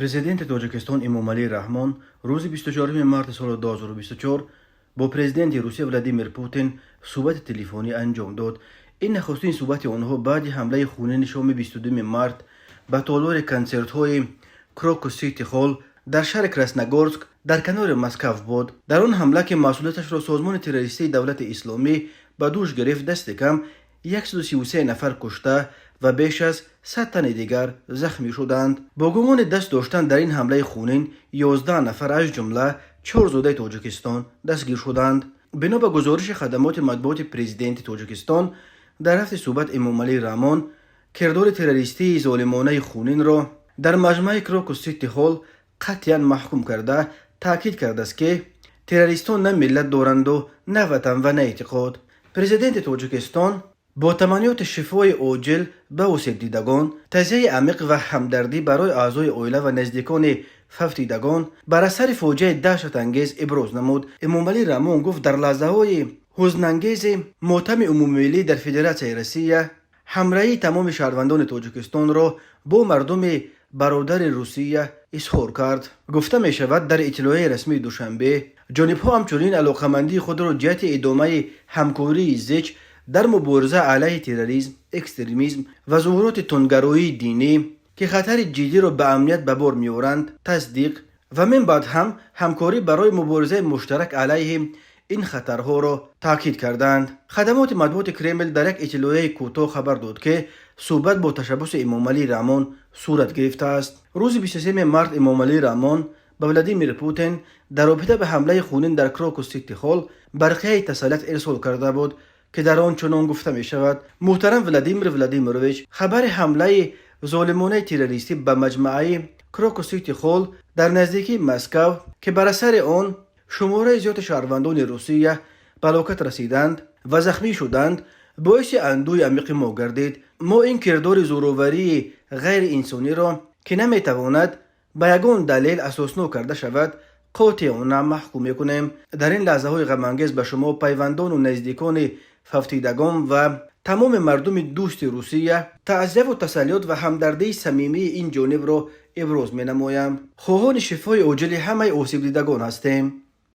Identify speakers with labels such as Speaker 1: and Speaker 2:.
Speaker 1: Президент Тоҷикистон Эмомалӣ Раҳмон рӯзи 24 марти соли 2024 бо президенти Русия Владимир Путин суҳбати телефонӣ анҷом дод. Ин нахустин суҳбати онҳо баъди ҳамлаи хунини шоми 22 март ба толори консертҳои Крокус Сити Холл дар шаҳри Красногорск дар канори Москав буд. Дар он ҳамла ки масъулияташро созмони террористии Давлати Исломӣ ба дӯш гирифт, дасти кам 133 нафар кушта ва беш аз 100 тани дигар захмӣ шуданд. Бо гумони даст доштан дар ин ҳамлаи хунин 11 нафар аз ҷумла 4 зодаи Тоҷикистон дастгир шуданд. Бино ба гузориши хадамоти матбуоти президенти Тоҷикистон, дар ҳафти суҳбат Эмомалӣ Раҳмон кирдори террористии золимонаи хунинро дар маҷмӯаи Крокус Сити Холл қатъиян маҳкум карда, таъкид кардааст ки террористон на миллат доранду на ватан ва на эътиқод. Президенти Тоҷикистон бо таманниёти шифои оҷил ба осебдидагон, тазияи амиқ ва ҳамдардӣ барои аъзои оила ва наздикони фавтидагон бар асари фоҷиаи даҳшатангез иброз намуд. Эмомалӣ Раҳмон гуфт дар лаҳзаҳои ҳузнангези мотами умумимиллӣ дар Федератсияи Русия ҳамраҳии тамоми шаҳрвандони Тоҷикистонро бо мардуми бародари Русия изҳор кард. Гуфта мешавад, дар иттилоияи расмии душанбе ҷонибҳо ҳамчунин алоқамандии худро ҷиҳати идомаи ҳамкории зич дар мубориза алайҳи терроризм, экстремизм ва зуҳуроти тунгароии динӣ ки хатари ҷиддиро ба амният ба бор меоранд тасдиқ ва мин баъд ҳам ҳамкорӣ барои муборизаи муштарак алайҳи ин хатарҳоро таъкид карданд. Хадамоти матбуоти Кремл дар як иттилоияи кӯтоҳ хабар дод ки суҳбат бо ташаббуси Эмомалӣ Раҳмон сурат гирифтааст. Рӯзи 23 март Эмомалӣ Раҳмон ба Владимир Путин дар робита ба ҳамлаи хунин дар Крокус Сити Холл барқияи тасаллият ирсол карда буд ки дар он чунон гуфта мешавад: муҳтарам Владимир Владимирович, хабари ҳамлаи золимонаи террористӣ ба маҷмӯаи Крокус Сити Холл дар наздикии Москав ки бар асари он шумораи зиёди шаҳрвандони Русия ба ҳалокат расиданд ва захмӣ шуданд, боиси андӯҳи амиқи мо гардид. Мо ин кирдори зӯроварии ғайриинсониро ки наметавонад ба ягон далел асоснок карда шавад қотиёна маҳкум мекунем. Дар ин лаҳзаҳои ғамангез ба шумо пайвандону наздикони фавтидагон ва тамоми мардуми дӯсти Русия таъзияву тасаллиёт ва ҳамдардии самимии ин ҷонибро иброз менамоям. хоҳони шифои оҷили ҳамаи осебдидагон ҳастем.